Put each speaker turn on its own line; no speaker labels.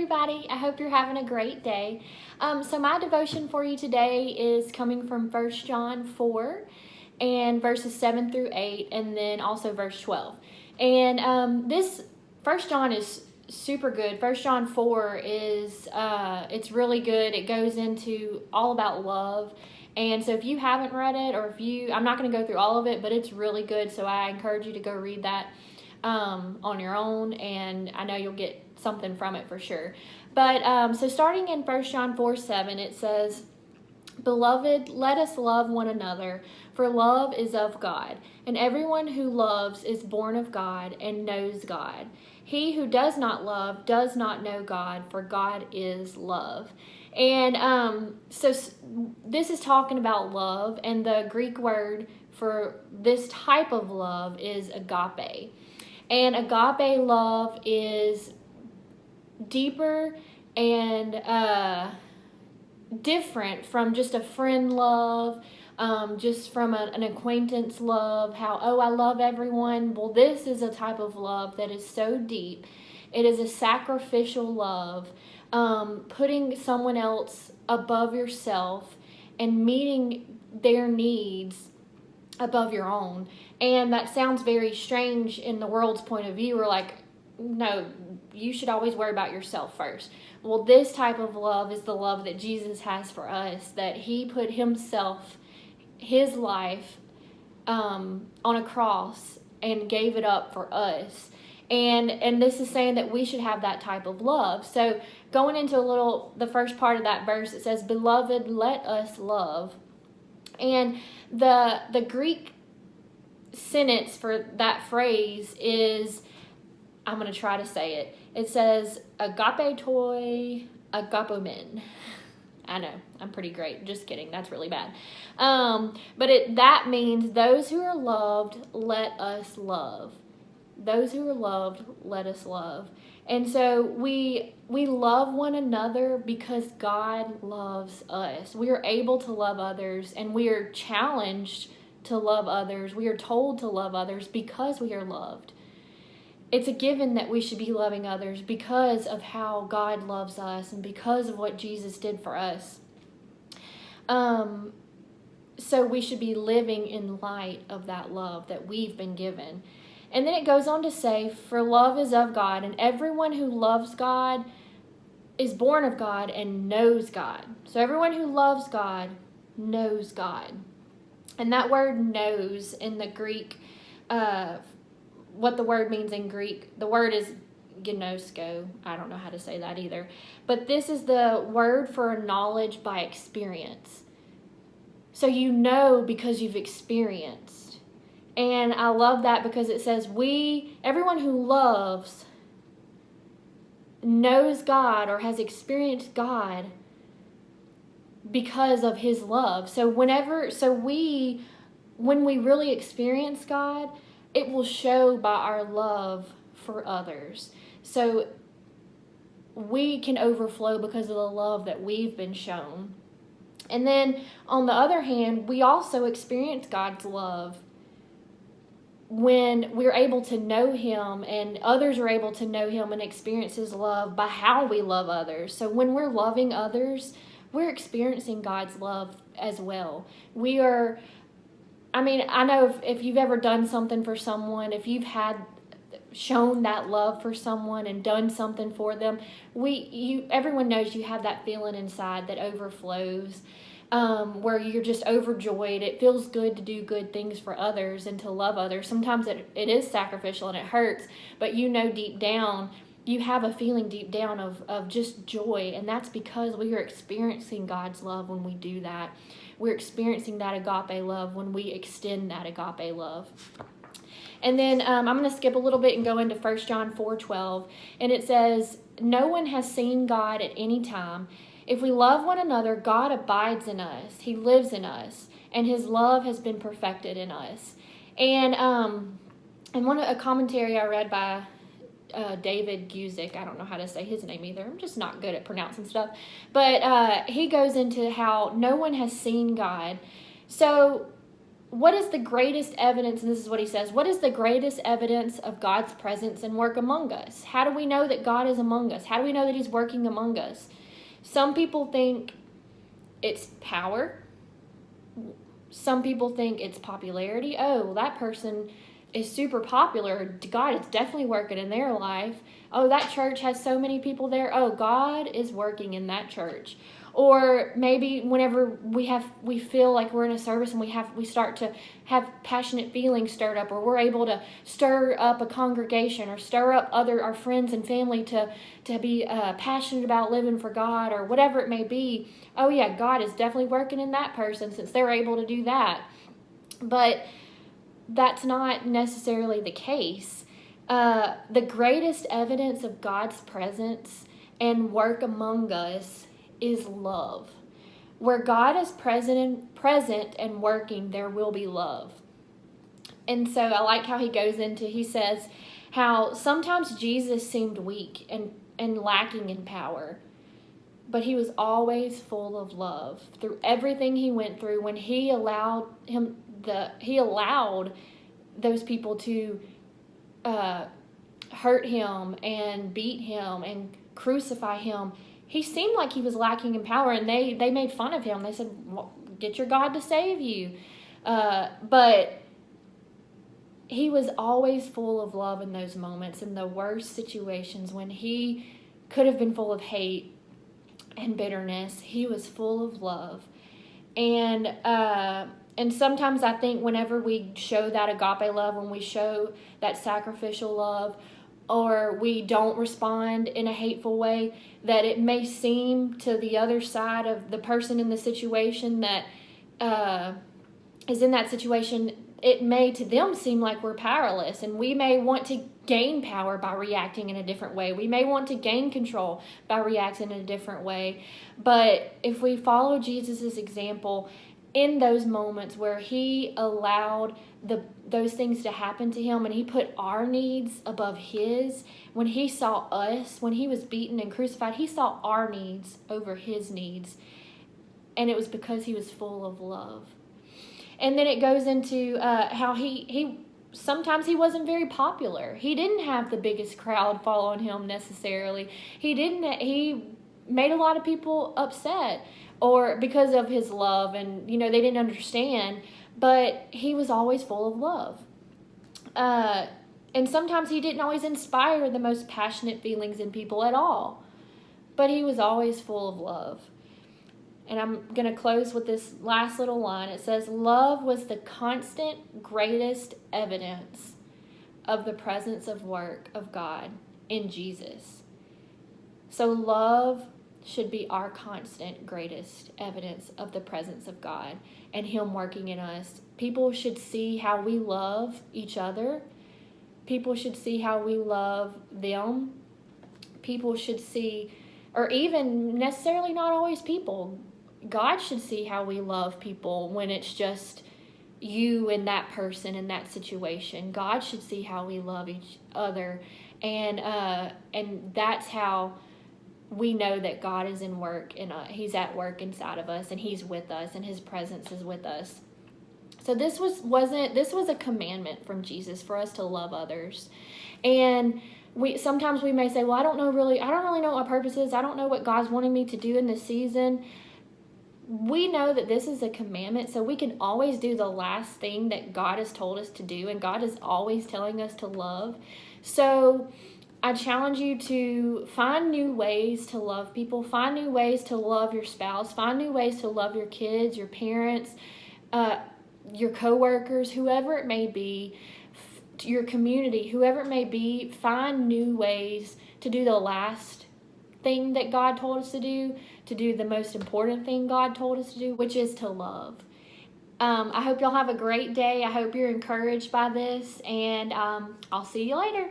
everybody. I hope you're having a great day. So my devotion for you today is coming from 1 John 4 and verses 7 through 8, and then also verse 12. And this 1 John is super good. 1 John 4 is it's really good. It goes into all about love. And so if you haven't read it, or I'm not going to go through all of it, but it's really good. So I encourage you to go read that on your own, and I know you'll get something from it for sure. But so starting in 1 John 4:7, it says, "Beloved, let us love one another, for love is of God, and everyone who loves is born of God and knows God. He who does not love does not know God, for God is love." And so this is talking about love, and the Greek word for this type of love is agape. And agape love is deeper and different from just a friend love, just from an acquaintance love, I love everyone. Well, this is a type of love that is so deep. It is a sacrificial love, putting someone else above yourself and meeting their needs above your own. And that sounds very strange in the world's point of view. We're like, no, you should always worry about yourself first. Well, this type of love is the love that Jesus has for us, that he put himself, his life, on a cross and gave it up for us. And this is saying that we should have that type of love. So going into the first part of that verse, it says, "Beloved, let us love." And the Greek sentence for that phrase is, I'm going to try to say it. It says, "Agape toi, agapomen." I know, I'm pretty great. Just kidding. That's really bad. But that means those who are loved, let us love. Those who are loved, let us love. And so we love one another because God loves us. We are able to love others, and we are challenged to love others. We are told to love others because we are loved. It's a given that we should be loving others because of how God loves us and because of what Jesus did for us. So we should be living in light of that love that we've been given. And then it goes on to say, "For love is of God, and everyone who loves God is born of God and knows God." So everyone who loves God knows God. And that word "knows" in the Greek, what the word means in Greek, the word is gnosko. I don't know how to say that either. But this is the word for knowledge by experience. So you know because you've experienced. And I love that because it says everyone who loves knows God or has experienced God because of his love. So when we really experience God, it will show by our love for others. So we can overflow because of the love that we've been shown. And then on the other hand, we also experience God's love when we're able to know him, and others are able to know him and experience his love by how we love others. So when we're loving others, we're experiencing God's love as well. I know if you've ever done something for someone, if you've shown that love for someone and done something for them, everyone knows you have that feeling inside that overflows, where you're just overjoyed. It feels good to do good things for others and to love others. Sometimes it is sacrificial and it hurts, but deep down, you have a feeling deep down of just joy, and that's because we are experiencing God's love when we do that. We're experiencing that agape love when we extend that agape love. And then I'm going to skip a little bit and go into 1 John 4:12, and it says, "No one has seen God at any time. If we love one another, God abides in us. He lives in us, and his love has been perfected in us." And a commentary I read by David Guzik, I don't know how to say his name either. I'm just not good at pronouncing stuff. But he goes into how no one has seen God. So what is the greatest evidence, and this is what he says, what is the greatest evidence of God's presence and work among us? How do we know that God is among us? How do we know that he's working among us? Some people think it's power. Some people think it's popularity. Oh, well, that person is super popular. God is definitely working in their life. Oh, that church has so many people there. Oh, God is working in that church. Or maybe whenever we feel like we're in a service and we start to have passionate feelings stirred up, or we're able to stir up a congregation or stir up our friends and family to be passionate about living for God, or whatever it may be. Oh yeah, God is definitely working in that person since they're able to do that. But that's not necessarily the case. The greatest evidence of God's presence and work among us is love. Where God is present and working, there will be love. And so I like how he says how sometimes Jesus seemed weak and lacking in power, but he was always full of love. Through everything he went through, when he allowed those people to hurt him and beat him and crucify him, he seemed like he was lacking in power, and they made fun of him. They said, well, get your God to save you. But he was always full of love in those moments, in the worst situations when he could have been full of hate and bitterness. He was full of love. And sometimes I think whenever we show that agape love, when we show that sacrificial love, or we don't respond in a hateful way, that it may seem to the other side of the person in the situation that is in that situation, it may to them seem like we're powerless, and we may want to gain power by reacting in a different way. We may want to gain control by reacting in a different way. But if we follow Jesus' example in those moments where he allowed those things to happen to him, and he put our needs above his, when he saw us, when he was beaten and crucified, he saw our needs over his needs, and it was because he was full of love. And then it goes into how he sometimes he wasn't very popular. He didn't have the biggest crowd following him necessarily. He made a lot of people upset, or because of his love, and they didn't understand, but he was always full of love. And sometimes he didn't always inspire the most passionate feelings in people at all, but he was always full of love. And I'm going to close with this last little line. It says, love was the constant greatest evidence of the presence of work of God in Jesus. So love should be our constant greatest evidence of the presence of God and him working in us. People should see how we love each other. People should see how we love them. People should see, or even necessarily not always people, God should see how we love people when it's just you and that person in that situation. God should see how we love each other, and that's how we know that God is in work, and he's at work inside of us, and he's with us, and his presence is with us. So this was a commandment from Jesus for us to love others. And sometimes we may say, well, I don't really know what my purpose is. I don't know what God's wanting me to do in this season. We know that this is a commandment, so we can always do the last thing that God has told us to do, and God is always telling us to love. So I challenge you to find new ways to love people, find new ways to love your spouse, find new ways to love your kids, your parents, your coworkers, whoever it may be, your community, whoever it may be. Find new ways to do the last thing that God told us to do the most important thing God told us to do, which is to love. I hope y'all have a great day. I hope you're encouraged by this, and I'll see you later.